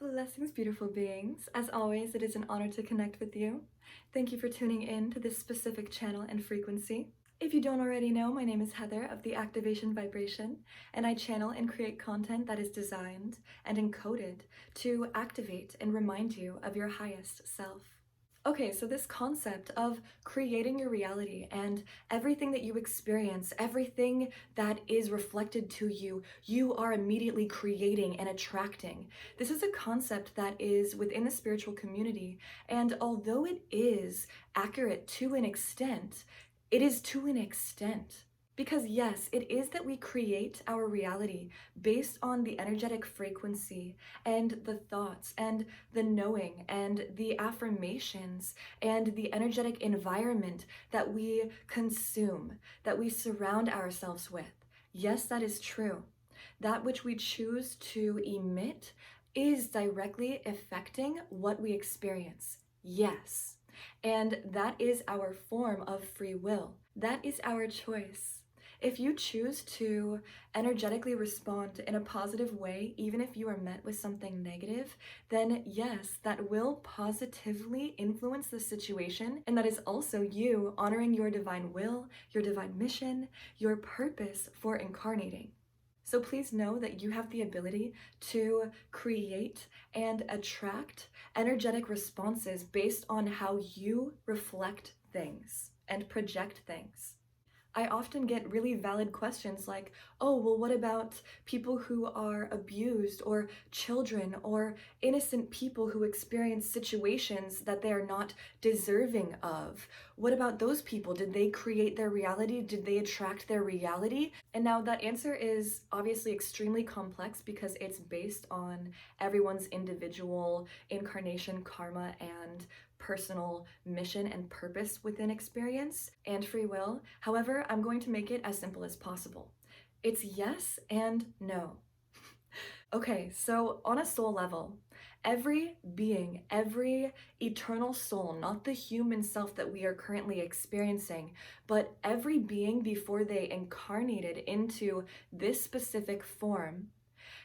Blessings, beautiful beings. As always, it is an honor to connect with you. Thank you for tuning in to this specific channel and frequency. If you don't already know, my name is Heather of the Activation Vibration, and I channel and create content that is designed and encoded to activate and remind you of your highest self. Okay, so this concept of creating your reality and everything that you experience, everything that is reflected to you, you are immediately creating and attracting. This is a concept that is within the spiritual community, and although it is accurate to an extent, it is to an extent. Because yes, it is that we create our reality based on the energetic frequency and the thoughts and the knowing and the affirmations and the energetic environment that we consume, that we surround ourselves with. Yes, that is true. That which we choose to emit is directly affecting what we experience. Yes. And that is our form of free will. That is our choice. If you choose to energetically respond in a positive way, even if you are met with something negative, then yes, that will positively influence the situation. And that is also you honoring your divine will, your divine mission, your purpose for incarnating. So please know that you have the ability to create and attract energetic responses based on how you reflect things and project things. I often get really valid questions like, oh, well, what about people who are abused, or children, or innocent people who experience situations that they are not deserving of? What about those people? Did they create their reality? Did they attract their reality? And now that answer is obviously extremely complex because it's based on everyone's individual incarnation, karma, and personal mission and purpose within experience and free will. However, I'm going to make it as simple as possible. It's yes and no. Okay, so on a soul level, every being, every eternal soul, not the human self that we are currently experiencing, but every being before they incarnated into this specific form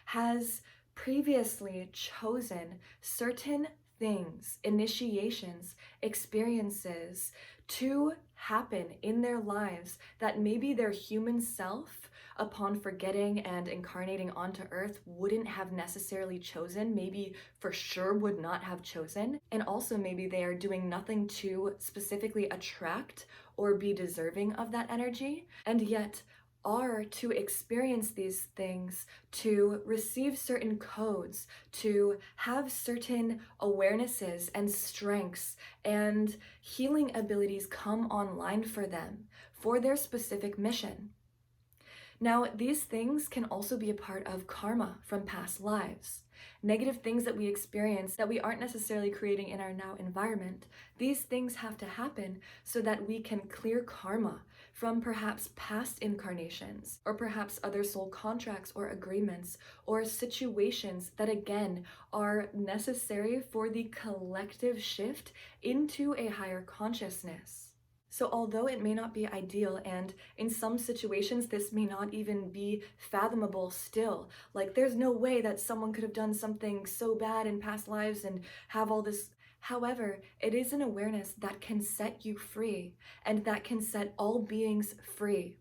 has previously chosen certain things, initiations, experiences to happen in their lives that maybe their human self, upon forgetting and incarnating onto earth, wouldn't have necessarily chosen, maybe for sure would not have chosen. And also maybe they are doing nothing to specifically attract or be deserving of that energy, and yet are to experience these things, to receive certain codes, to have certain awarenesses and strengths and healing abilities come online for them for their specific mission. Now, these things can also be a part of karma from past lives. Negative things that we experience that we aren't necessarily creating in our now environment, these things have to happen so that we can clear karma from perhaps past incarnations, or perhaps other soul contracts or agreements, or situations that again are necessary for the collective shift into a higher consciousness. So although it may not be ideal, and in some situations this may not even be fathomable still, like there's no way that someone could have done something so bad in past lives and have all this. However, it is an awareness that can set you free, and that can set all beings free.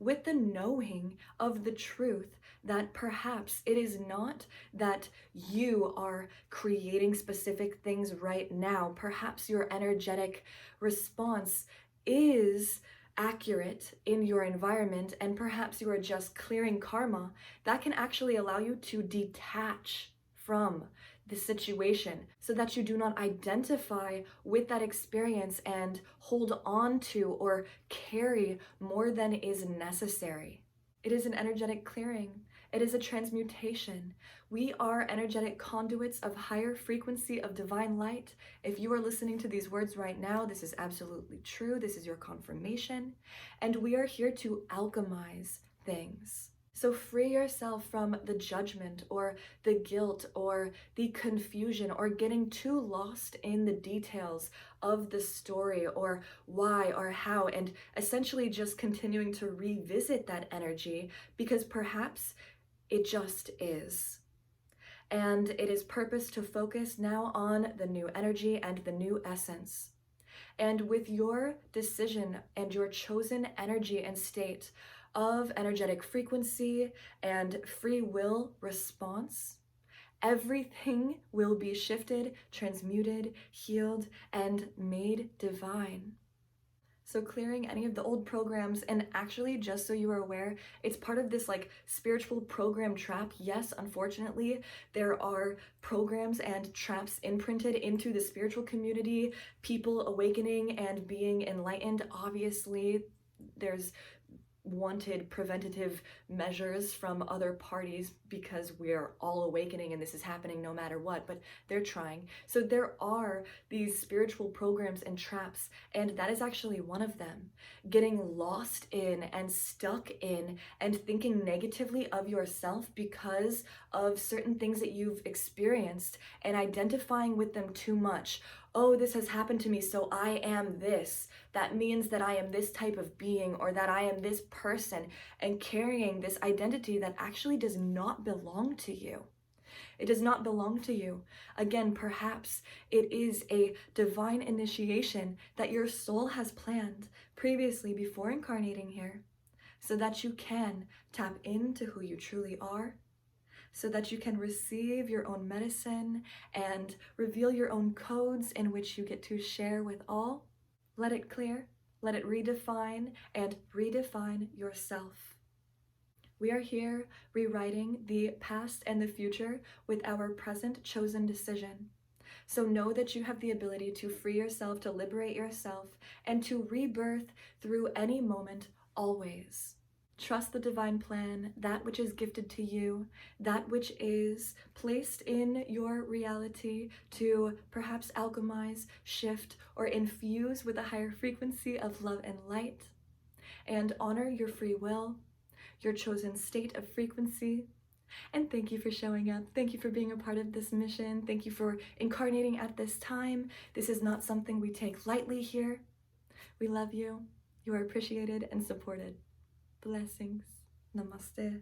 With the knowing of the truth that perhaps it is not that you are creating specific things right now. Perhaps your energetic response is accurate in your environment, and perhaps you are just clearing karma. That can actually allow you to detach from the situation so that you do not identify with that experience and hold on to or carry more than is necessary. It is an energetic clearing. It is a transmutation. We are energetic conduits of higher frequency of divine light. If you are listening to these words right now, this is absolutely true. This is your confirmation. And we are here to alchemize things. So free yourself from the judgment or the guilt or the confusion or getting too lost in the details of the story or why or how, and essentially just continuing to revisit that energy because perhaps it just is. and it is purpose to focus now on the new energy and the new essence. And with your decision and your chosen energy and state of energetic frequency and free will response, everything will be shifted, transmuted, healed, and made divine. So clearing any of the old programs, and actually, just so you are aware, it's part of this like spiritual program trap. Yes, unfortunately, there are programs and traps imprinted into the spiritual community, people awakening and being enlightened. Obviously, there's wanted preventative measures from other parties because we're all awakening and this is happening no matter what, but they're trying. So there are these spiritual programs and traps, and that is actually one of them. Getting lost in and stuck in and thinking negatively of yourself because of certain things that you've experienced and identifying with them too much. Oh, this has happened to me, so I am this. That means that I am this type of being, or that I am this person, and carrying this identity that actually does not belong to you. It does not belong to you. Again, perhaps it is a divine initiation that your soul has planned previously before incarnating here, so that you can tap into who you truly are, so that you can receive your own medicine and reveal your own codes in which you get to share with all. Let it clear, let it redefine, and redefine yourself. We are here rewriting the past and the future with our present chosen decision. So know that you have the ability to free yourself, to liberate yourself, and to rebirth through any moment, always. Trust the divine plan, that which is gifted to you, that which is placed in your reality to perhaps alchemize, shift, or infuse with a higher frequency of love and light. And honor your free will, your chosen state of frequency. And thank you for showing up. Thank you for being a part of this mission. Thank you for incarnating at this time. This is not something we take lightly here. We love you. You are appreciated and supported. Blessings. Namaste.